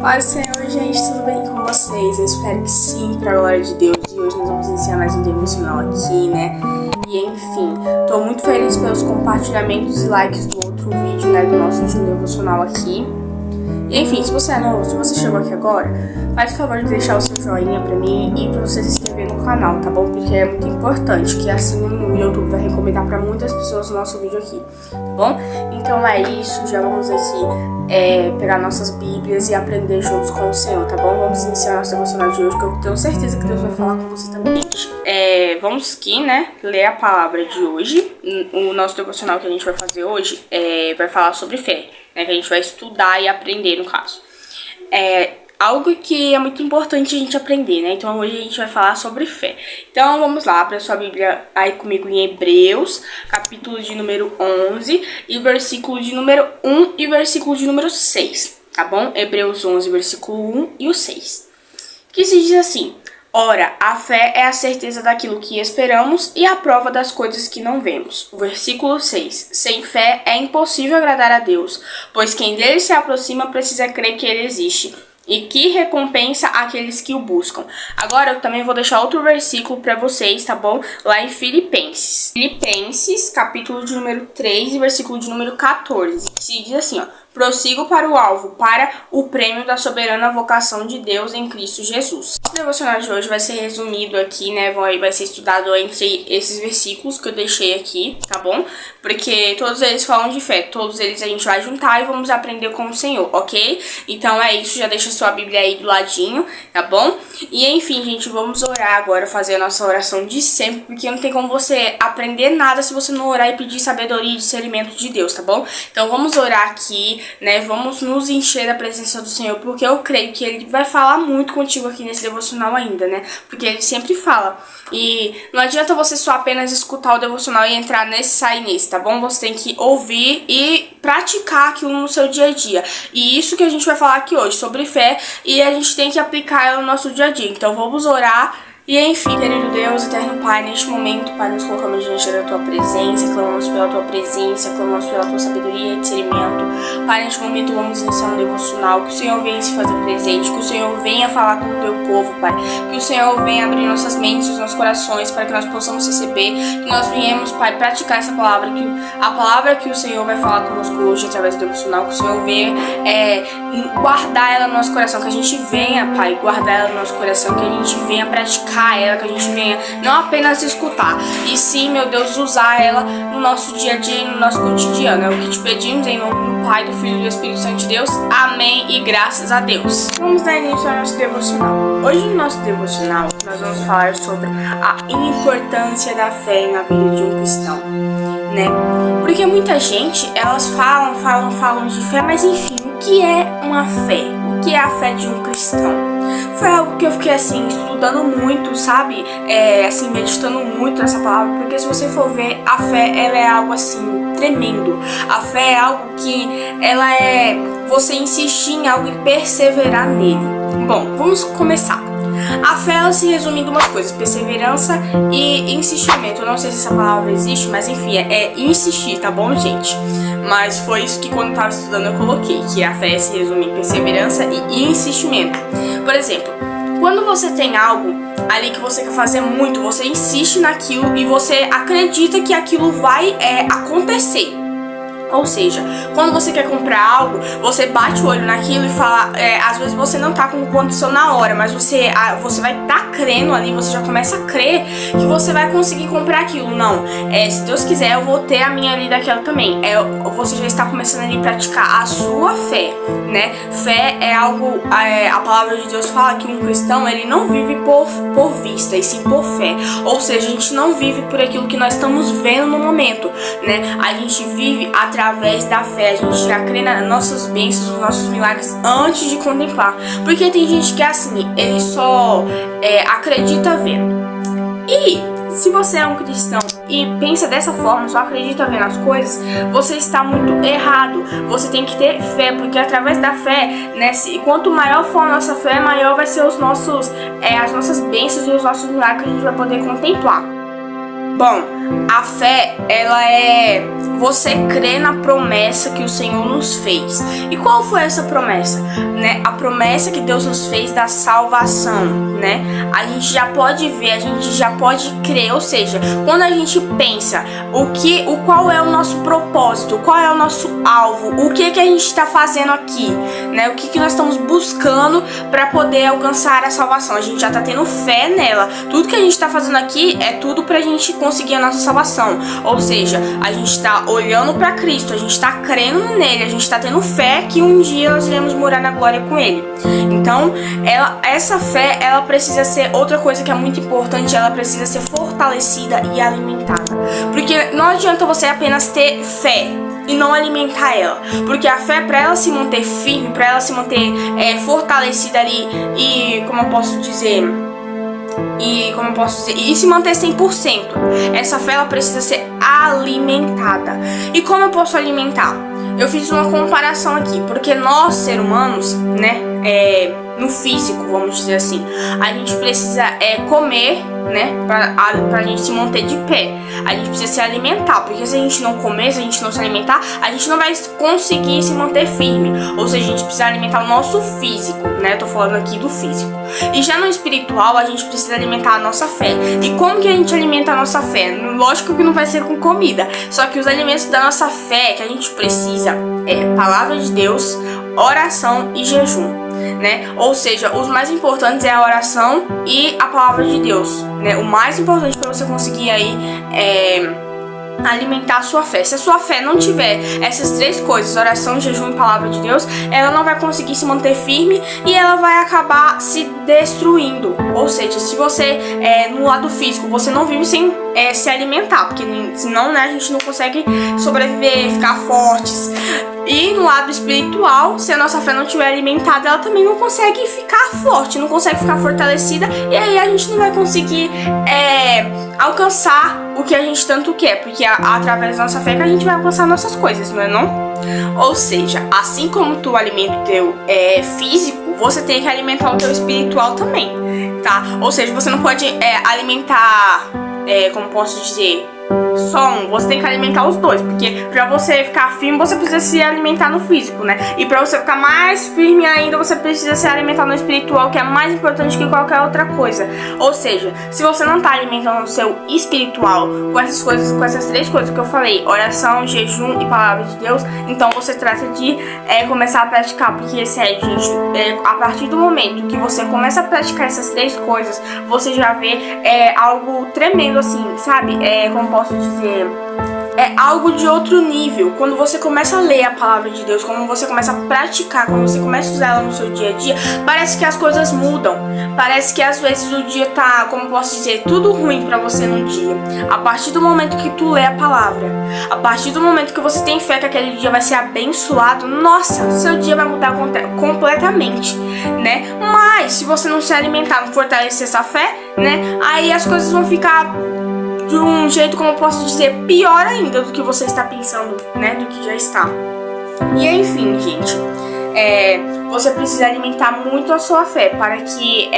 Paz do Senhor, gente, tudo bem com vocês? Eu espero que sim, pra glória de Deus. E hoje nós vamos iniciar mais um devocional aqui, né? E enfim, tô muito feliz pelos compartilhamentos e likes do outro vídeo, né? Do nosso último devocional aqui. E enfim, se você é novo, se você chegou aqui agora, faz o favor de deixar o seu joinha pra mim e pra você se inscrever no canal, tá bom? Porque é muito importante, que assim o YouTube vai recomendar pra muitas pessoas o nosso vídeo aqui, tá bom? Então é isso, já vamos aqui pegar nossas bíblias e aprender juntos com o Senhor, tá bom? Vamos iniciar nosso devocional de hoje, que eu tenho certeza que Deus vai falar com você também. Vamos aqui, né, ler a palavra de hoje. O nosso devocional que a gente vai fazer hoje vai falar sobre fé, né, que a gente vai estudar e aprender, no caso. Algo que é muito importante a gente aprender, né? Então hoje a gente vai falar sobre fé. Então vamos lá, abra sua Bíblia aí comigo em Hebreus, capítulo de número 11, e versículo de número 1 e versículo de número 6, tá bom? Hebreus 11, versículo 1 e o 6. Que se diz assim: ora, a fé é a certeza daquilo que esperamos e a prova das coisas que não vemos. O versículo 6. Sem fé é impossível agradar a Deus, pois quem dele se aproxima precisa crer que ele existe e que recompensa aqueles que o buscam. Agora eu também vou deixar outro versículo para vocês, tá bom? Lá em Filipenses. Filipenses, capítulo de número 3 e versículo de número 14. Que se diz assim, ó: prossigo para o alvo, para o prêmio da soberana vocação de Deus em Cristo Jesus. O devocional de hoje vai ser resumido aqui, né? Vai ser estudado entre esses versículos que eu deixei aqui, tá bom? Porque todos eles falam de fé, todos eles a gente vai juntar e vamos aprender com o Senhor, ok? Então é isso, já deixa sua Bíblia aí do ladinho, tá bom? E enfim, gente, vamos orar agora, fazer a nossa oração de sempre, porque não tem como você aprender nada se você não orar e pedir sabedoria e discernimento de Deus, tá bom? Então vamos orar aqui, né? Vamos nos encher da presença do Senhor, porque eu creio que Ele vai falar muito contigo aqui nesse devocional ainda, né? Porque Ele sempre fala. E não adianta você só apenas escutar o devocional e entrar nesse e sair nesse, tá bom? Você tem que ouvir e praticar aquilo no seu dia a dia. E isso que a gente vai falar aqui hoje, sobre fé, e a gente tem que aplicar ela no nosso dia a dia. Então vamos orar. E enfim, querido Deus, eterno Pai, neste momento, Pai, nos colocamos diante da Tua presença, clamamos pela Tua presença, clamamos pela Tua sabedoria e discernimento. Pai, neste momento vamos iniciar um devocional, que o Senhor venha se fazer presente, que o Senhor venha falar com o Teu povo, Pai, que o Senhor venha abrir nossas mentes e os nossos corações para que nós possamos receber, que nós venhamos, Pai, praticar essa palavra, que a palavra que o Senhor vai falar conosco hoje através do devocional, que o Senhor venha guardar ela no nosso coração, que a gente venha, Pai, guardar ela no nosso coração, que a gente venha praticar ela, que a gente venha não apenas escutar, e sim, meu Deus, usar ela no nosso dia a dia e no nosso cotidiano. É o que te pedimos em nome do Pai, do Filho e do Espírito Santo de Deus. Amém e graças a Deus. Vamos dar início ao nosso devocional. Hoje no nosso devocional nós vamos falar sobre a importância da fé na vida de um cristão, né? Porque muita gente, elas falam de fé, mas enfim, o que é uma fé? O que é a fé de um cristão? Foi algo que eu fiquei assim, estudando muito, sabe? Assim, meditando muito nessa palavra, porque se você for ver, a fé, ela é algo assim, tremendo. A fé é algo que, ela é você insistir em algo e perseverar nele. Bom, vamos começar. A fé, ela se resume em duas coisas: perseverança e insistimento. Eu não sei se essa palavra existe, mas enfim, é insistir, tá bom, gente? Mas foi isso que quando eu tava estudando eu coloquei, que a fé se resume em perseverança e insistimento. Por exemplo, quando você tem algo ali que você quer fazer muito, você insiste naquilo e você acredita que aquilo vai acontecer. Ou seja, quando você quer comprar algo, você bate o olho naquilo e fala, às vezes você não tá com condição na hora, mas você vai estar crendo ali, você já começa a crer que você vai conseguir comprar aquilo. Não, se Deus quiser eu vou ter a minha ali daquela também. Você já está começando ali a praticar a sua fé, né? Fé é algo, a palavra de Deus fala que um cristão, ele não vive por vista, e sim por fé. Ou seja, a gente não vive por aquilo que nós estamos vendo no momento, né? A gente vive através da fé, a gente já crê nas nossas bênçãos, nos nossos milagres antes de contemplar. Porque tem gente que é assim, ele só acredita vendo. E se você é um cristão e pensa dessa forma, só acredita vendo as coisas, você está muito errado. Você tem que ter fé, porque através da fé, né, quanto maior for a nossa fé, maior vai ser as nossas bênçãos e os nossos milagres que a gente vai poder contemplar. Bom, a fé, ela é você crer na promessa que o Senhor nos fez. E qual foi essa promessa? Né? A promessa que Deus nos fez da salvação, né? A gente já pode ver, a gente já pode crer, ou seja, quando a gente pensa qual é o nosso propósito, qual é o nosso alvo, o que a gente está fazendo aqui, né? O que nós estamos buscando para poder alcançar a salvação. A gente já está tendo fé nela. Tudo que a gente está fazendo aqui é tudo para a gente conseguir a nossa salvação. Ou seja, a gente está olhando para Cristo, a gente está crendo nele, a gente está tendo fé que um dia nós iremos morar na glória com ele. Então, essa fé, ela precisa ser outra coisa que é muito importante, ela precisa ser fortalecida e alimentada. Porque não adianta você apenas ter fé e não alimentar ela, porque a fé, para ela se manter firme, para ela se manter fortalecida ali e e se manter 100%, essa fé, ela precisa ser alimentada. E como eu posso alimentar? Eu fiz uma comparação aqui, porque nós, seres humanos, né, no físico, vamos dizer assim, a gente precisa comer, né, pra gente se manter de pé. A gente precisa se alimentar, porque se a gente não comer, se a gente não se alimentar, a gente não vai conseguir se manter firme. Ou seja, a gente precisa alimentar o nosso físico, né, eu tô falando aqui do físico. E já no espiritual, a gente precisa alimentar a nossa fé. E como que a gente alimenta a nossa fé? Lógico que não vai ser com comida, só que os alimentos da nossa fé que a gente precisa é palavra de Deus, oração e jejum. Né? Ou seja, os mais importantes é a oração e a palavra de Deus, né? O mais importante para você conseguir aí alimentar a sua fé. Se a sua fé não tiver essas três coisas, oração, jejum e palavra de Deus, ela não vai conseguir se manter firme e ela vai acabar se destruindo. Ou seja, se você no lado físico, você não vive sem se alimentar, porque senão, né, a gente não consegue sobreviver, ficar fortes. E no lado espiritual, se a nossa fé não estiver alimentada, ela também não consegue ficar forte, não consegue ficar fortalecida, e aí a gente não vai conseguir alcançar o que a gente tanto quer, porque através da nossa fé que a gente vai alcançar nossas coisas, não é não? Ou seja, assim como tu alimenta o teu físico, você tem que alimentar o teu espiritual também, tá? Ou seja, você não pode alimentar, como posso dizer, só um, você tem que alimentar os dois, porque pra você ficar firme, você precisa se alimentar no físico, né? E pra você ficar mais firme ainda, você precisa se alimentar no espiritual, que é mais importante que qualquer outra coisa. Ou seja, se você não tá alimentando o seu espiritual com essas coisas, com essas três coisas que eu falei, oração, jejum e palavra de Deus, então você trata de começar a praticar, porque sério, gente, a partir do momento que você começa a praticar essas três coisas, você já vê algo tremendo, assim, sabe? Como posso dizer, é algo de outro nível. Quando você começa a ler a palavra de Deus, quando você começa a praticar, quando você começa a usar ela no seu dia a dia, parece que as coisas mudam. Parece que às vezes o dia tá, como posso dizer, tudo ruim pra você no dia. A partir do momento que tu lê a palavra, a partir do momento que você tem fé que aquele dia vai ser abençoado, nossa, seu dia vai mudar completamente, né? Mas se você não se alimentar, não fortalecer essa fé, né, aí as coisas vão ficar de um jeito, como eu posso dizer, pior ainda do que você está pensando, né, do que já está. E enfim, gente, você precisa alimentar muito a sua fé para que,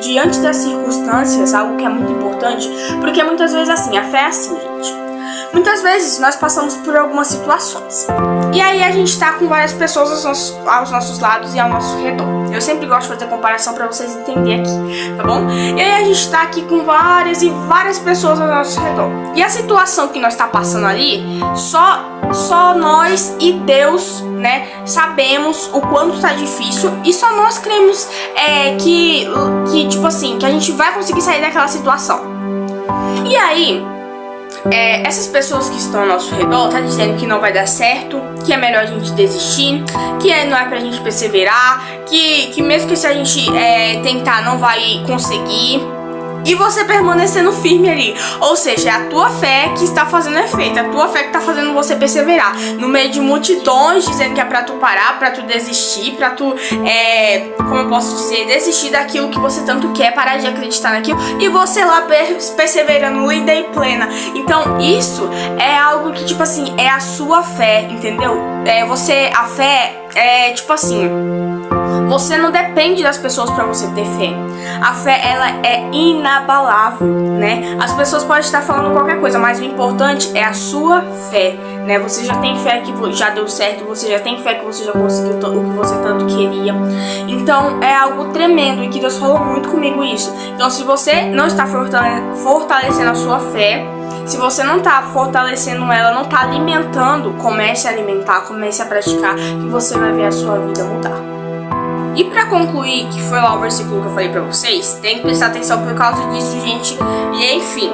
diante das circunstâncias, algo que é muito importante, porque muitas vezes assim, a fé é assim, gente. Muitas vezes nós passamos por algumas situações e aí a gente tá com várias pessoas aos nossos lados e ao nosso redor. Eu sempre gosto de fazer comparação pra vocês entenderem aqui, tá bom? E aí a gente tá aqui com várias e várias pessoas ao nosso redor. E a situação que nós tá passando ali, só nós e Deus, né, sabemos o quanto tá difícil, e só nós cremos que tipo assim, que a gente vai conseguir sair daquela situação. E aí essas pessoas que estão ao nosso redor tá dizendo que não vai dar certo, que é melhor a gente desistir, que não é pra gente perseverar, que mesmo que se a gente tentar não vai conseguir. E você permanecendo firme ali. Ou seja, é a tua fé que está fazendo efeito, é a tua fé que está fazendo você perseverar no meio de multidões dizendo que é pra tu parar, pra tu desistir, pra tu, como eu posso dizer, desistir daquilo que você tanto quer, parar de acreditar naquilo, e você lá perseverando, linda e plena. Então isso é algo que, tipo assim, é a sua fé, entendeu? A fé é tipo assim, Você não depende das pessoas para você ter fé. A fé, ela é inabalável, né? As pessoas podem estar falando qualquer coisa, mas o importante é a sua fé, né? Você já tem fé que já deu certo, você já tem fé que você já conseguiu o que você tanto queria. Então, é algo tremendo e que Deus falou muito comigo isso. Então, se você não está fortalecendo a sua fé, se você não tá fortalecendo ela, não tá alimentando, comece a alimentar, comece a praticar, que você vai ver a sua vida mudar. E pra concluir, que foi lá o versículo que eu falei pra vocês, tem que prestar atenção por causa disso, gente. E enfim,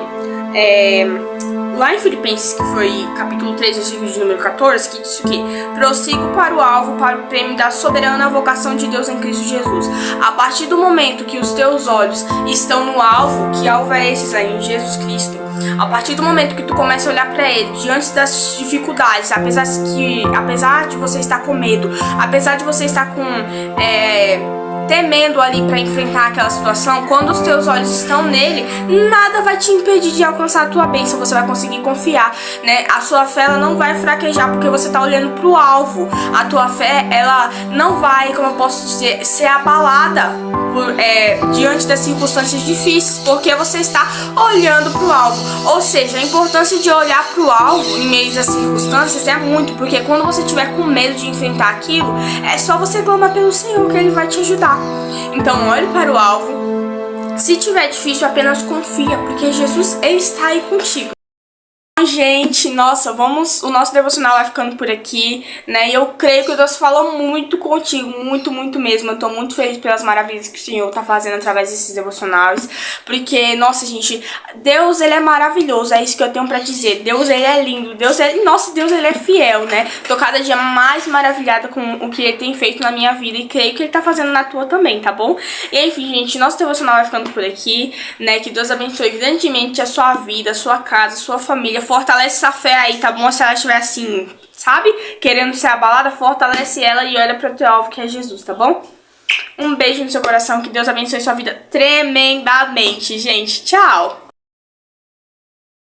lá em Filipenses, que foi capítulo 3, versículo de número 14, que diz o quê? Prossigo para o alvo, para o prêmio da soberana vocação de Deus em Cristo Jesus. A partir do momento que os teus olhos estão no alvo, que alvo é esse aí? Em Jesus Cristo. A partir do momento que tu começa a olhar para ele, diante das dificuldades, apesar de você estar com medo, apesar de você estar com temendo ali para enfrentar aquela situação, quando os teus olhos estão nele, nada vai te impedir de alcançar a tua bênção. Você vai conseguir confiar, né? A sua fé, ela não vai fraquejar porque você tá olhando pro alvo. A tua fé, ela não vai, como eu posso dizer, ser abalada diante das circunstâncias difíceis, porque você está olhando pro alvo. Ou seja, a importância de olhar pro alvo em meio às circunstâncias é muito, porque quando você tiver com medo de enfrentar aquilo, é só você clamar pelo Senhor que Ele vai te ajudar. Então olhe para o alvo. Se tiver difícil, apenas confia, porque Jesus, Ele está aí contigo. Gente, nossa, o nosso devocional vai ficando por aqui, né? E eu creio que Deus falou muito contigo, muito, muito mesmo. Eu tô muito feliz pelas maravilhas que o Senhor tá fazendo através desses devocionais, porque, nossa, gente, Deus, Ele é maravilhoso, é isso que eu tenho pra dizer. Deus, Ele é lindo, Deus, Ele é fiel, né? Tô cada dia mais maravilhada com o que Ele tem feito na minha vida e creio que Ele tá fazendo na tua também, tá bom? E enfim, gente, nosso devocional vai ficando por aqui, né? Que Deus abençoe grandemente a sua vida, a sua casa, a sua família. Fortalece essa fé aí, tá bom? Se ela estiver assim, sabe? Querendo ser abalada, fortalece ela e olha pro teu alvo, que é Jesus, tá bom? Um beijo no seu coração, que Deus abençoe sua vida tremendamente, gente. Tchau!